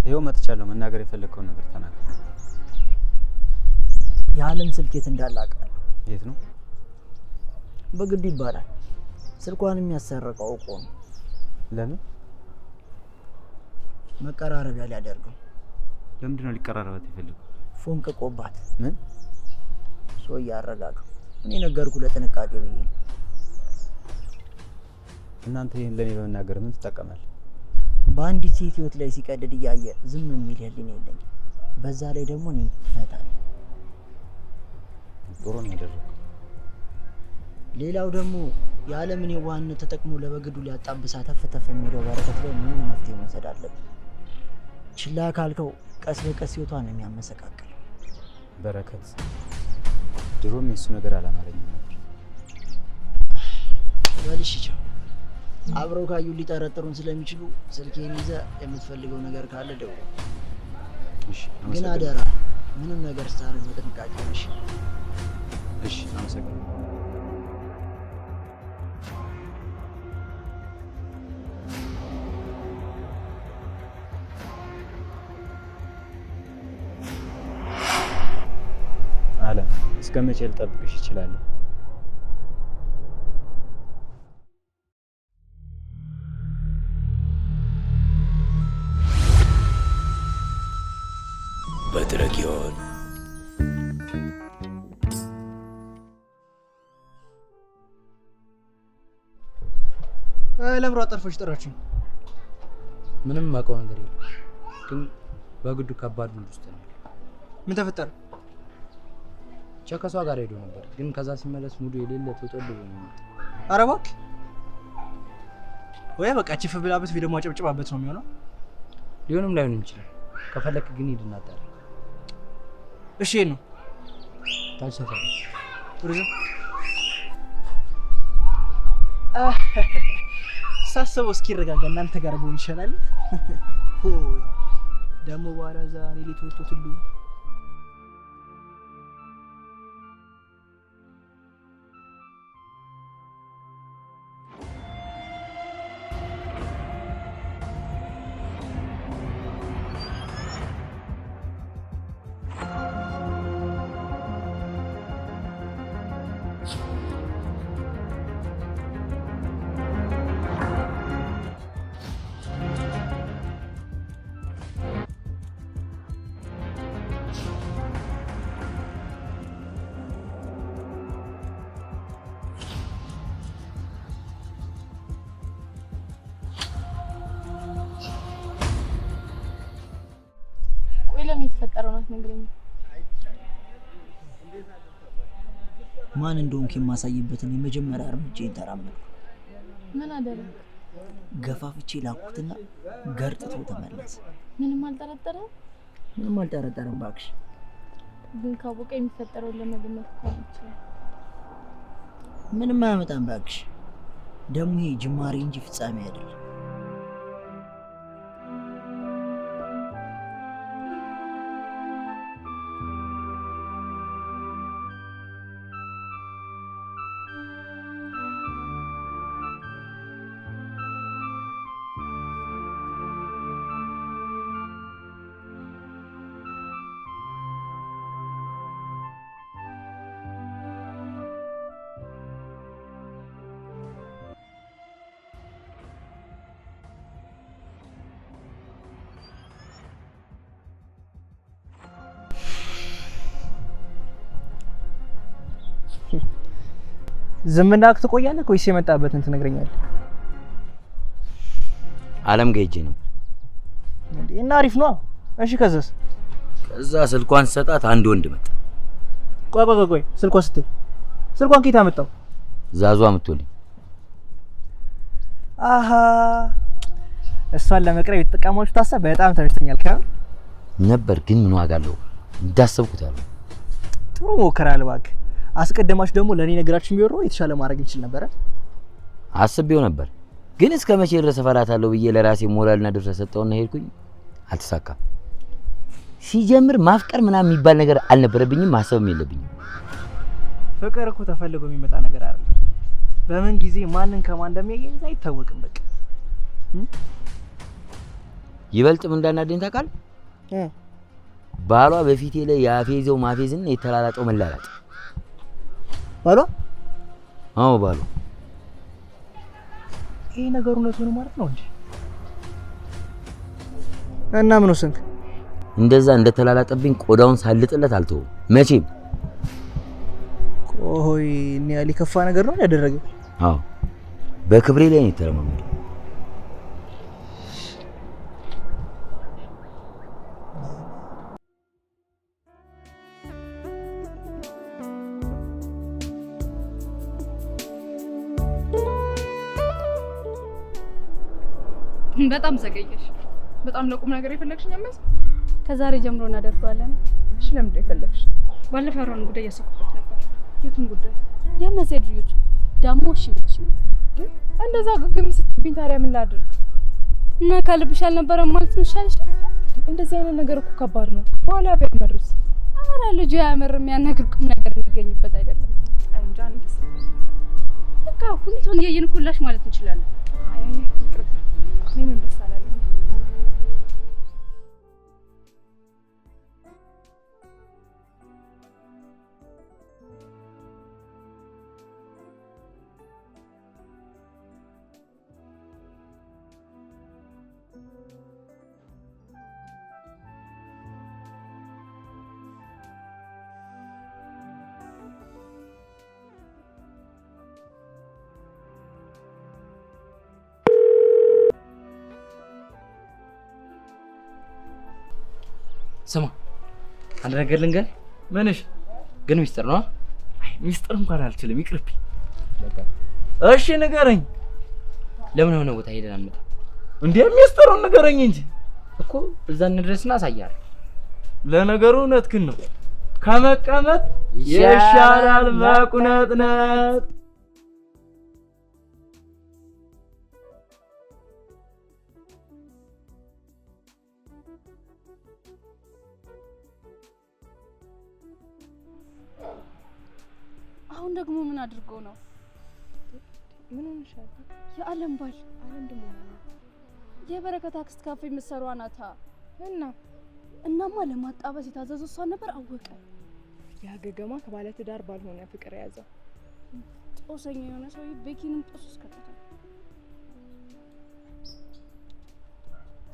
ይኸው መጥቻለሁ። መናገር የፈለከውን ነገር ተናገር። የዓለም ስልክ የት እንዳላቀው? የት ነው? በግዱ ይባላል። ስልኳን የሚያሰረቀው እኮ ነው። ለምን? መቀራረቢያ ሊያደርገው። ለምንድን ነው ሊቀራረባት የፈለገው? ፎንቅቆባት። ምን? ሰው ያረጋጋው። እኔ ነገርኩ ለጥንቃቄ ብዬ። እናንተ ይሄን ለኔ በመናገር ምን ትጠቀማለህ? በአንዲት ሴት ህይወት ላይ ሲቀድድ እያየ ዝም የሚል ህሊና የለኝም። በዛ ላይ ደግሞ እኔ እመጣለሁ። ጥሩ ነው ያደረገው። ሌላው ደግሞ የዓለምን የዋህነት ተጠቅሞ ለበግዱ ሊያጣብሳ ተፍተፍ የሚለው በረከት ላይ ምን መፍትሄ መውሰድ አለብን? ችላ ካልከው ቀስ በቀስ ህይወቷን ነው የሚያመሰቃቅለው። በረከት ድሮም የሱ ነገር አላማረኝም ነበር። በልሽ ቻው። አብረው ካዩ ሊጠረጥሩን ስለሚችሉ ስልኬን ይዘህ የምትፈልገው ነገር ካለ ደውል። እሺ፣ ግን አደራ ምንም ነገር ስታረግ በጥንቃቄ ነሽ። እሺ፣ አመሰግናለሁ። አለም፣ እስከ መቼ ልጠብቅሽ እችላለሁ? በድረጊዮን ለምሮ አጠርፎች ጠራችኝ። ምንም ማውቀው ነገር የለም፣ ግን በግዱ ከባድ ሙድ ውስጥ ነው። ምን ተፈጠረ? ከሷ ጋር ሄዶ ነበር፣ ግን ከዛ ሲመለስ ሙዱ የሌለ ተጠልቦ ነው። ኧረ እባክህ ወይ በቃ ቺፍ ብላበት ወይ ደግሞ አጨብጭባበት ነው የሚሆነው። ሊሆንም ላይሆንም ይችላል። ከፈለክ ግን ሂድና አጣራ። እሺ ነው ታች ሰፈር ቱሪዝም ሳስበው እስኪረጋጋ እናንተ ጋር ብሆን ይሻላል። ሆይ ደግሞ በኋላ እዛ እኔ ልትወጡት ሁሉ ማን እንደሆንኩ የማሳይበትን የመጀመሪያ እርምጃዬን ተራመድኩ። ምን አደረክ? ገፋፍቼ ላኩትና ገርጥቶ ተመለሰ። ምንም አልጠረጠረም? ምንም አልጠረጠረም እባክሽ። ግን ካወቀ የሚፈጠረውን ለመገመት ይችላል። ምንም አያመጣም እባክሽ። ደግሞ ይሄ ጅማሬ እንጂ ፍጻሜ አይደለም። ዝምናክ ትቆያለህ ወይስ የመጣበትን ትነግረኛለህ? ዓለም ገይጂ ነው እንዴ? እና አሪፍ ነው። እሺ ከዛስ? ከዛ ስልኳን ሰጣት፣ አንድ ወንድ መጣ። ቆይ ስልኳን ከየት አመጣው? ዛዙ አምጥቶልኝ። አሃ እሷን ለመቅረብ የተጠቀማችሁ ታሰብ በጣም ተመችቶኛል። ነበር ግን ምን ዋጋ አለው? እንዳሰብኩት ያለው ጥሩ ሞከራል እባክህ። አስቀድማችሁ ደግሞ ለኔ ነገራችን ቢወሩ የተሻለ ማድረግ እንችል ነበር። አስቤው ነበር፣ ግን እስከ መቼ ድረስ እፈራታለሁ ብዬ ለራሴ ሞራልና ድፍረት ሰጠውና ሄድኩኝ። አልተሳካም። ሲጀምር ማፍቀር ምናምን የሚባል ነገር አልነበረብኝም፣ ማሰብም የለብኝም። ፍቅር እኮ ተፈልጎ የሚመጣ ነገር አይደለም። በምን ጊዜ ማንን ከማን እንደሚያገኝ አይታወቅም። በቃ ይበልጥ ምን እንዳናደኝ ታውቃለህ? ባሏ በፊቴ ላይ ያፌዘው ማፌዝና የተላላጠው መላላጥ። ባሏ? አዎ ባሏ። ይሄ ነገር እውነቱ ነው ማለት ነው እንጂ እና ምን ወሰንክ? እንደዛ እንደተላላጠብኝ ቆዳውን ሳልጥለት አልተውም መቼም። ቆይ እኔ ያሊ ከፋ ነገር ነው ያደረገው? አዎ በክብሬ ላይ ነው የተረማመደው። በጣም ዘገየሽ። በጣም ለቁም ነገር የፈለግሽኝ አመስ? ከዛሬ ጀምሮ እናደርገዋለን። እሺ ለምንድን የፈለግሽ? ባለፈው ያወራን ጉዳይ እያሰብኩበት ነበር። የቱን ጉዳይ? የእነዚህ ልጆች ደግሞ እሺ ብለሽ እንደዛ ግግም ስትብኝ ታዲያ ምን ላድርግ? እና ከልብሽ አልነበረም ማለት ነው ይሻልሽ? እንደዚህ አይነት ነገር እኮ ከባድ ነው። በኋላ ቢያመርስ? ኧረ ልጁ ያመርም ያናግር ቁም ነገር የሚገኝበት አይደለም። እንጃ አንተስ? በቃ ሁኔታውን እያየን ኩላሽ ማለት እንችላለን። አይ ይቅርታ። ምንም ደስ አላለኝ። ስማ አንድ ነገር ልንገር። ምንሽ? ግን ሚስጥር ነው። አይ ሚስጥር እንኳን አልችልም፣ ይቅርብኝ። በቃ እሺ ንገረኝ። ለምን ሆነ ቦታ ሄደን አንመጣ? እንዴ ሚስጥሩን ንገረኝ እንጂ እኮ እዛ እንድረስና አሳያለሁ። ለነገሩ እውነትህን ነው። ከመቀመጥ ይሻላል መቁነጥነጥ። አሁን ደግሞ ምን አድርገው ነው? ምን ሆነሻል? የዓለም ባል ዓለም ደግሞ ማለት የበረከት አክስት ካፌ የምትሰራው ናታ። እናማ ለማጣበስ የታዘዘው እሷ ነበር። አወቀ ያገገማ ከባለ ትዳር ባልሆነ ፍቅር ያዘው ጦሰኛ የሆነ ሰው ቤኪንም ጦስ እስከተተ።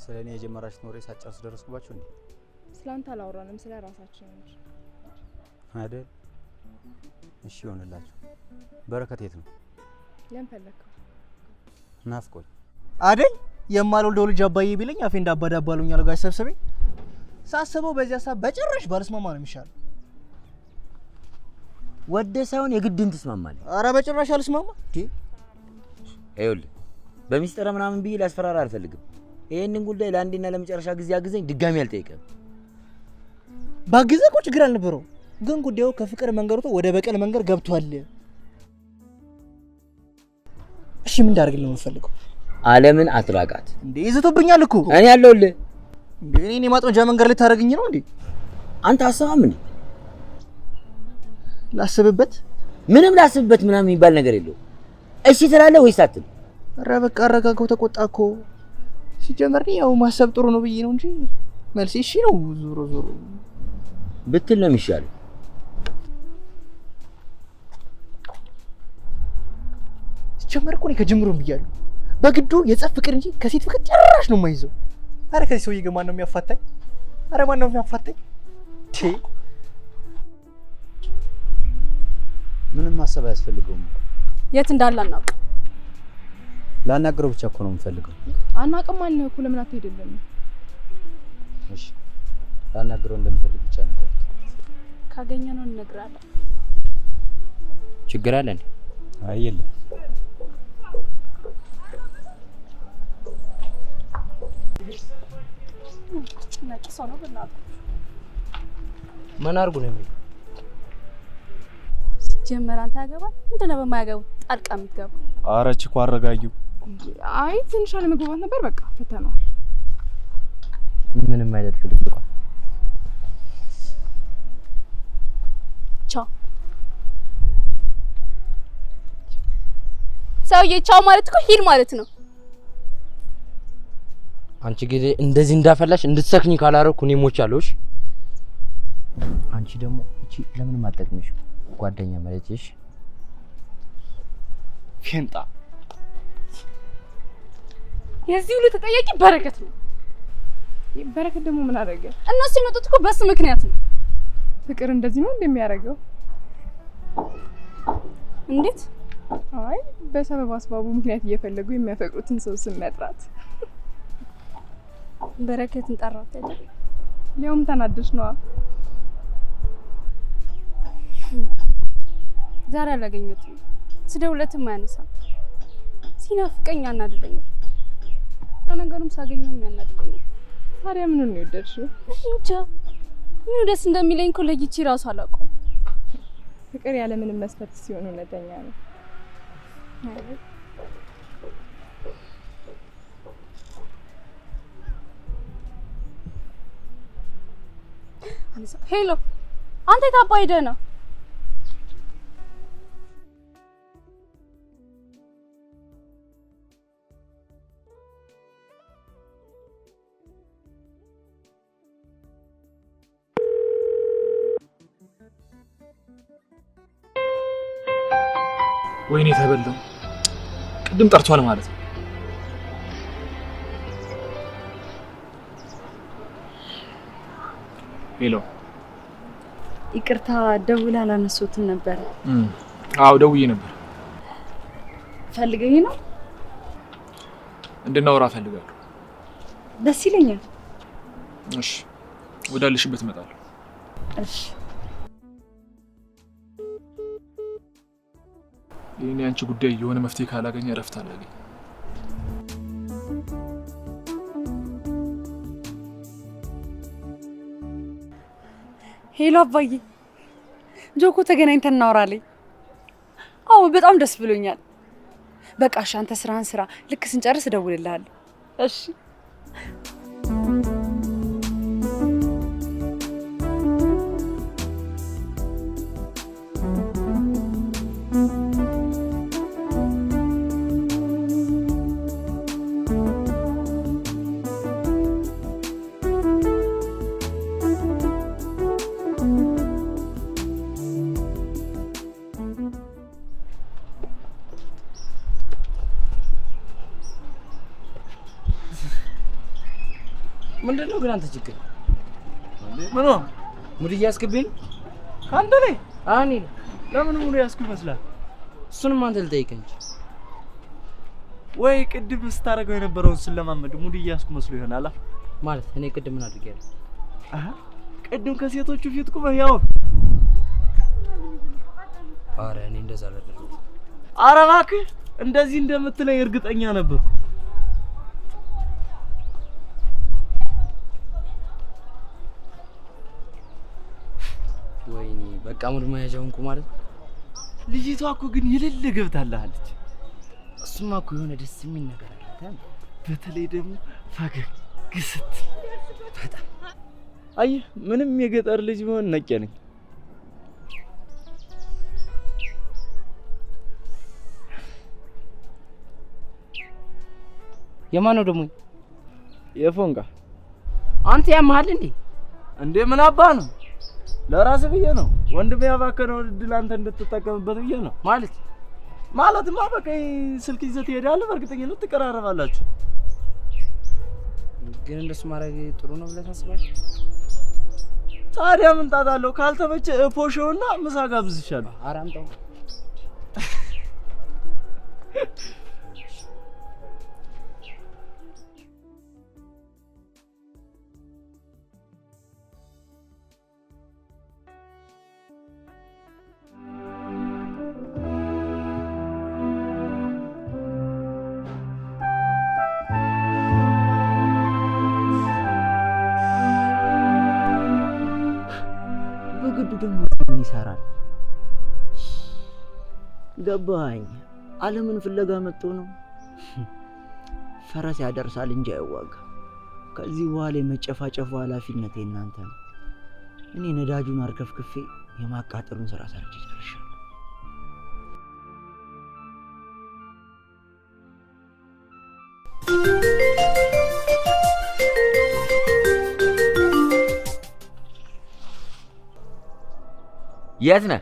ስለኔ የጀመራችሁት ወሬ ሳጨርስ ደረስኩባችሁ እንዴ? ስላንተ አላወራንም፣ ስለ ራሳችን እንጂ አይደል? እሺ ይሆንላችሁ። በረከት የት ነው? ለምን ፈለከው? ናፍቆኝ አይደል? የማልወልደው ልጅ አባዬ ቢለኝ አፌ እንዳባዳባሉኝ አለ ጋሽ ሰብስቤ። ሳስበው በዚያ ሀሳብ በጭራሽ ባልስማማ ነው የሚሻለው። ወደ ሳይሆን የግድን ትስማማለህ? አረ በጭራሽ አልስማማ። ይኸውልህ በሚስጥር ምናምን ብዬ ላስፈራራ አልፈልግም። ይሄንን ጉዳይ ለአንዴና ለመጨረሻ ጊዜ አግዘኝ፣ ድጋሚ አልጠይቅም። ባግዘህ እኮ ችግር አልነበረው፣ ግን ጉዳዩ ከፍቅር መንገድ ወደ በቀል መንገድ ገብቷል። እሺ ምን እንዳደርግልህ ነው የምፈልገው? ዓለምን አትራቃት እንዴ! ይዘቶብኛል እኮ እኔ ያለሁልህ። እንዴ እኔ ማጥመጃ መንገድ ላይ ታደርግኝ ነው እንዴ? አንተ አሰማም እንዴ? ላስብበት። ምንም ላስብበት ምናምን የሚባል ነገር የለውም። እሺ ትላለህ ወይስ አትልም? ኧረ በቃ አረጋጋው። ተቆጣ እኮ ሲጀመር ያው ማሰብ ጥሩ ነው ብዬ ነው እንጂ መልሴ እሺ ነው። ዞሮ ዞሮ ብትል ነው የሚሻለው። ሲጀመር እኮ እኔ ከጅምሩም ብያለሁ በግዱ የጸፍ ፍቅር እንጂ ከሴት ፍቅር ጭራሽ ነው የማይዘው። አረ ከዚህ ሰውዬ ጋር ማን ነው የሚያፋታኝ? አረ ማን ነው የሚያፋታኝ? ምንም ማሰብ አያስፈልገውም። የት እንዳለ አናውቅ። ላናግረው ብቻ እኮ ነው የምፈልገው። አናውቅም አልነህ እኮ ለምን አትሄድልንም? እሺ ላናግረው እንደምፈልግ ብቻ ነገር ካገኘነው እንነግራለን። ችግር አለ እንዴ? አይ የለም። ነጭ ሰው ነው በእናትህ። ምን አድርጉ ነው የሚለው? ሲጀመር አንተ ያገባል ምንድን ነው በማያገቡ ጣልቃ የምትገባ? ኧረ ችኮ አረጋጊው። አይ ትንሽ አለመግባባት ነበር፣ በቃ ፈተነዋል። ምንም አይደል ፍልቅልቋል። ቻው ሰውዬ። ቻው ማለት እኮ ሂድ ማለት ነው። አንቺ ጊዜ እንደዚህ እንዳፈላሽ እንድትሰክኝ ካላረኩ እኔ ሞቻለሁ። እሺ አንቺ ደግሞ እቺ ለምን ማጠቅምሽ ጓደኛ ማለትሽ ፌንጣ የዚህ ሁሉ ተጠያቂ በረከት ነው። በረከት ደግሞ ምን አደረገ? እነሱ የመጡት እኮ በሱ ምክንያት ነው። ፍቅር እንደዚህ ነው እንደሚያደርገው? እንዴት? አይ በሰበብ አስባቡ ምክንያት እየፈለጉ የሚያፈቅሩትን ሰው ስም መጥራት። በረከትን ጠራት አይደል? ሊያውም ተናደሽ ነዋ። ዛሬ አላገኘሁትም። ስደውለትም አያነሳም። ሲናፍቀኝ አናደደኝ። ለነገሩም ሳገኘው የሚያናደደኝ። ታዲያ ምኑን ነው የወደድሽው? እንጃ ምኑ ደስ እንደሚለኝ እኮ ለይቼ ራሱ አላውቀውም። ፍቅር ያለ ምንም መስፈርት ሲሆን እውነተኛ ነው። ሄሎ፣ አንተ የታባ ሄደህ ነው? ወይኔ ተበላው። ቅድም ጠርቷል ማለት ነው። ሄሎ፣ ይቅርታ ደውላ አላነሱትም ነበር። አዎ ደውዬ ነበር። ፈልገኝ ነው? እንድናወራ ፈልጋለሁ። ደስ ይለኛል። እሺ፣ ወዳለሽበት እመጣለሁ። እሺ። የኔ አንቺ ጉዳይ የሆነ መፍትሄ ካላገኘ እረፍት አላገኝ። ሄሎ አባዬ፣ ጆኮ ተገናኝተን እናወራለን። አዎ በጣም ደስ ብሎኛል። በቃ እሺ፣ አንተ ስራህን ስራ። ልክ ስንጨርስ እደውልልሃለሁ። እሺ። ምንድነው ግን አንተ ችግር? ምን ነው ሙድ እያስክብኝ አንተ ላይ? አኒ ለምን ሙሉ ያስኩ ይመስላል? እሱንም አንተ ልጠይቀኝ ወይ ቅድም ስታረገው የነበረውን ስለማመድ ሙድ እያስኩ መስሎ ይሆናል። ማለት እኔ ቅድም ምን አድርጌያለሁ? ቅድም ከሴቶቹ ፊት ቁመህ ያው ኧረ እኔ እንደዛ አላደረኩም። ኧረ እባክህ እንደዚህ እንደምትለኝ እርግጠኛ ነበርኩ። ወይኔ በቃ ሙድ መያዣ ሆንኩ ማለት። ልጅቷ እኮ ግን የሌለ ገብታለች። እሱማ እኮ የሆነ ደስ የሚል ነገር አለ። በተለይ ደግሞ ፈገግ ግስት በጣም አየህ፣ ምንም የገጠር ልጅ ቢሆን ነቄ ነኝ። የማን ነው ደግሞ? የፎንጋ። አንተ ያማሃል እንዴ? እንዴ ምን አባ ነው? ለራስ ብዬ ነው። ወንድሜ ያባከነው እድል አንተ እንድትጠቀምበት ብዬ ነው። ማለትማ በቃ ስልክ ይዘህ ትሄዳለህ፣ በእርግጠኝነት ትቀራረባላችሁ። ግን እንደሱ ማድረግ ጥሩ ነው ብለህ ታስባለህ? ታዲያ ምን ጣጣ አለው? ካልተመቸ ፖሾውና ምሳ ጋብዝሻለሁ። ኧረ አምጣው። በግዱ ደግሞ ምን ይሰራል? ገባኝ። ዓለምን ፍለጋ መጥቶ ነው። ፈረስ ያደርሳል እንጂ አይዋጋ። ከዚህ በኋላ የመጨፋጨፉ ኃላፊነት የእናንተ ነው። እኔ ነዳጁን አርከፍክፌ የማቃጠሉን ስራ ሰርቼ ጨርሻለሁ። የት ነህ?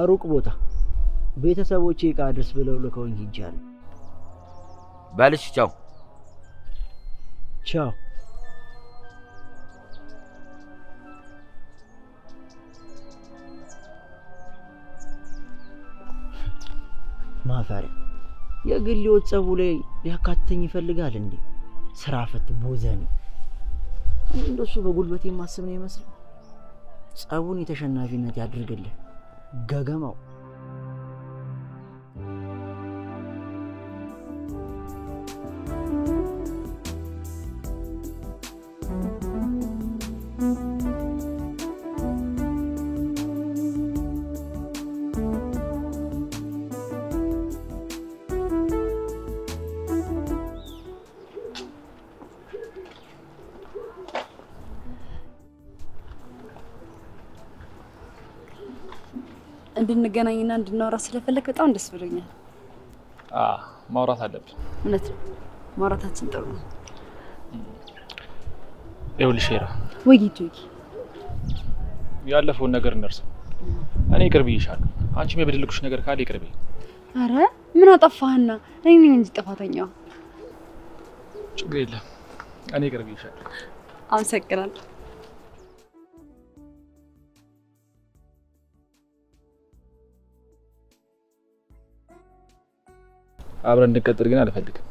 ሩቅ ቦታ ቤተሰቦቼ ዕቃ አድርስ ብለው ልከውኝ ሂጃለሁ። በልሽ ቻው። ቻው። ማፈሪያ የግል ሕይወት ጸቡ ላይ ሊያካትተኝ ይፈልጋል እንዴ? ስራ ፈት ቦዘኔ። እንደሱ በጉልበት የማስብ ነው ይመስል። ጸቡን የተሸናፊነት ያድርግልህ ገገማው። እንድንገናኝና እንድናወራ ስለፈለክ በጣም ደስ ብሎኛል። ማውራት አለብን። እውነት ነው፣ ማውራታችን ጥሩ ነው። ይኸውልሽ ሄራ፣ ወይ ጌቶዬ፣ ያለፈውን ነገር እንርሳው። እኔ ይቅር ብዬሻለሁ። አንቺም የበደልኩሽ ነገር ካለ ይቅር በይኝ። አረ ምን አጠፋህና? እኔ ነኝ እንጂ ጥፋተኛው። ችግር የለም፣ እኔ ይቅር ብዬሻለሁ። አመሰግናለሁ። አብረን እንድንቀጥል ግን አልፈልግም።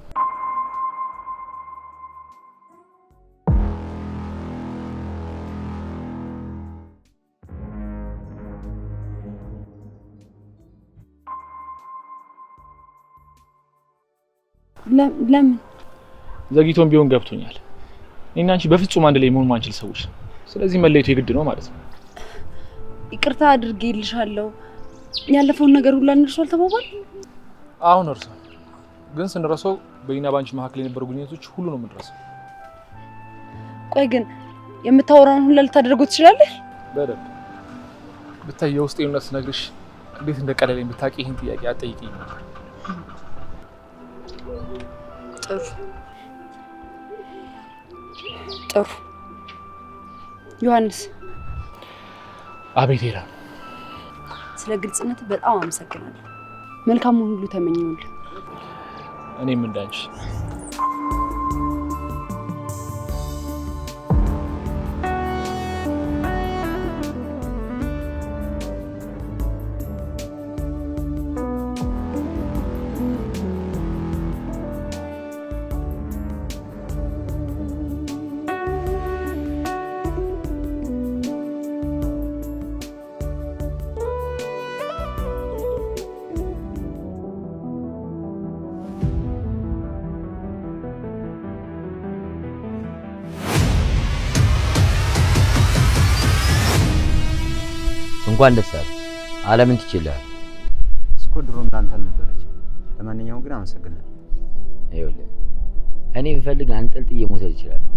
ለምን? ዘግይቶም ቢሆን ገብቶኛል። እኔና አንቺ በፍጹም አንድ ላይ መሆን ማንችል ሰዎች ነው። ስለዚህ መለየቱ የግድ ነው ማለት ነው። ይቅርታ አድርጌልሻለሁ። ያለፈውን ነገር ሁሉ እንርሳው ተባባል። አሁን እርሳው፣ ግን ስንረሳው በእኛ ባንቺ መካከል የነበሩ ግንኙነቶች ሁሉ ነው የምንረሳው። ቆይ ግን የምታወራውን ሁሉ ልታደርገው ትችላለህ? በደንብ ብታይ የውስጤን እውነት ስነግርሽ እንዴት እንደቀለለኝ ብታውቂ ይህን ጥያቄ አትጠይቂኝ ነበር። ጥሩ ዮሐንስ። አቤት ሄራ፣ ስለ ግልጽነት በጣም አመሰግናለሁ። መልካሙን ሁሉ ተመኘሁልህ። እኔም እንዳንቺ። እንኳን ደስ አለህ። ዓለምን ትችላለህ። እስኮ ድሮ እንዳንተ ነበረች። ለማንኛውም ግን አመሰግናለሁ። ይኸውልህ እኔ ብፈልግ አንጠልጥዬ መውሰድ እችላለሁ።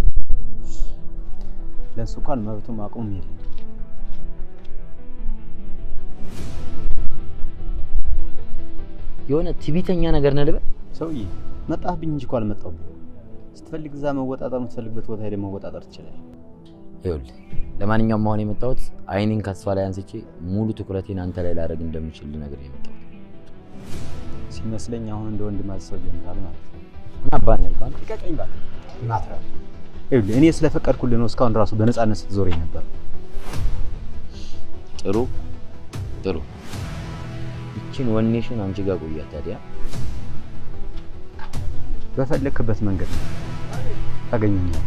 ለእሱ እንኳን መብቱም አቅሙም የለም። የሆነ ትዕቢተኛ ነገር ነህ ልበል። ሰውዬ መጣህብኝ እንጂ እኮ አልመጣሁም። ስትፈልግ እዛ መወጣጠር የምትፈልግበት ቦታ ሄደህ መወጣጠር ትችላለህ። ይኸውልህ ለማንኛውም አሁን የመጣሁት አይኔን ከስፋ ላይ አንስቼ ሙሉ ትኩረቴን አንተ ላይ ላደርግ እንደምችል ልነግርህ የመጣሁት ሲመስለኝ አሁን እንደ ወንድም አሰብ ጀምራል ማለት ነው። እና አባን ያልባል ትቀቀኝ ባል ማትራ ይኸውልህ እኔ ስለፈቀድኩልህ ነው እስካሁን ራሱ በነፃነት ስትዞረኝ ነበር። ጥሩ ጥሩ። እቺን ወኔሽን አንቺ ጋር ቆያት ታዲያ። በፈለክበት መንገድ ታገኘኛለህ።